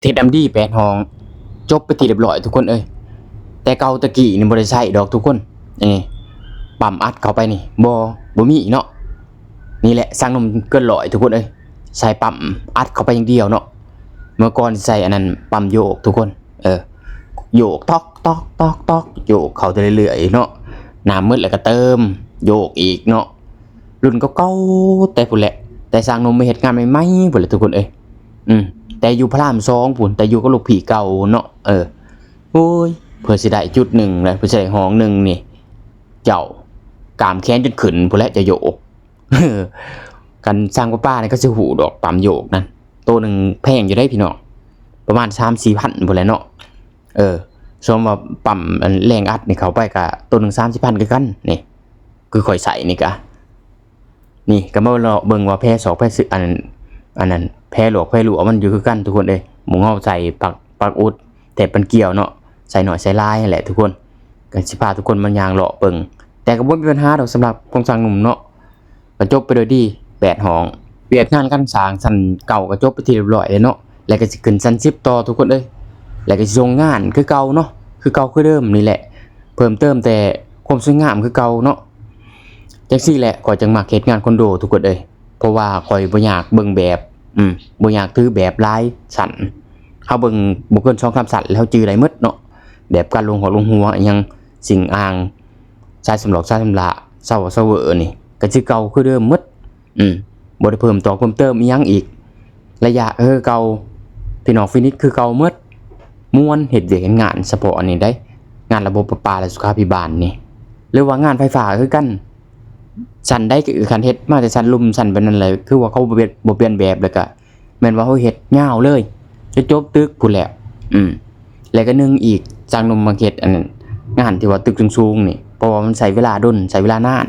เทศดำดี8ห้องจบไปที่เรียบร้อยทุกคนเอ้ยแต่เก่าตะกี้นี่บ่ได้ใช้ดอกทุกคนนี่ปั๊มอัดเข้าไปนี่บ่มีเนาะนี่แหละสร้างนมเกินร้อยทุกคนเอ้ยใส่ปั๊มอัดเข้าไปอย่างเดียวเนาะเมื่อก่อนใส่อันนั้นปั๊มโยกทุกคนโยกตอกตอกตอกตอกโยกเข้าไปเรื่อยๆเนาะน้ำมืดแล้วก็เติมโยกอีกเนาะรุ่นเก่าๆแต่พุ่นแหละแต่สร้างนมมาเฮ็ดงานใหม่ๆพุ่นแหละทุกคนเอ้ยแต่อยู่พระราม2พุ่นแต่อยู่กับลูกพี่เก่าเนาะโอ้ยเพื่อสิได้จุดหนึ่งแล้วเพื่อสิได้ห้องหนึ่งนี่เจ้ากามแค้นจนขึ้นพุ่นแหละจะโยกกันสร้างป้านี่ก็สิหูดอกปั๊มโยกนั่นตัวหนึ่งแพงอยู่ได้พี่น้องประมาณ 3-4 พันพุ่นแหละเนาะสมว่าปั๊มแรงอัดนี่เข้าไปก็ตัวหนึ่ง 30,000คือกันนี่คือข่อยใส่นี่กะนี่ก็มาเลาะเบิ่งว่าแพร่2แพร่10อันนั้นแพร่หลวกแพร่หลวมันอยู่คือกันทุกคนเอ้ยหมูเฮาใส่ปักอุดแต่ปันเกี่ยวเนาะใส่หน่อยใส่ลายนั่นแหละทุกคนก็สิพาทุกคนมันยางเลาะเบิ่งแต่ก็บ่มีปัญหาดอกสำหรับโครงสร้างหนุ่มเนาะก็จบไปโดยดี8ห้องเวียดงานการสร้างชั้นเก่าก็จบไปที่เรียบร้อยแล้วเนาะแล้วก็สิขึ้นชั้น10ต่อทุกคนเอ้ยแล้วก็สิส่งงานคือเก่าเนาะคือเก่าคือเดิมนี่แหละเพิ่มเติมแต่ความสวยงามคือเก่าเนาะจังซี่แหละข่อยจังมักเฮ็ดงานคอนโดทุกคนเอ้ยเพราะว่าข่อยบ่อยากเบิ่งแบบบ่อยากถือแบบลายสั่นเฮาเบิ่งบ่เกิน 2-3 สั่นแล้วจื้อได้หมดเนาะแบบการลงหัวอิหยังสิ่งอ่างชายสำรอกชายสำละเซาเวอนี่ก็สิเก่าคือเดิมหมดบ่ได้เพิ่มต่อเพิ่มเติมอีหยังอีกระยะเก่าพี่น้องฟินิชคือเก่าหมดม่วนเฮ็ดเวียกงานเฉพาะอันนี้ได้งานระบบประปาและสุขาภิบาลนี่หรือว่างานไฟฟ้าคือกันสั่นได้คือคันเฮ็ดมาแต่สั่นลุ่มสั่นไปนั่นแหละคือว่าเขาบ่เปลี่ยนแบบแล้วก็แม่นว่าเฮาเฮ็ดยาวเลยจะจบตึกพู้นแหละแล้วก็นึงอีกสร้างนมมาเฮ็ดอันนั้นงานที่ว่าตึกสูงๆนี่เพราะว่ามันใช้เวลาดนใช้เวลานาน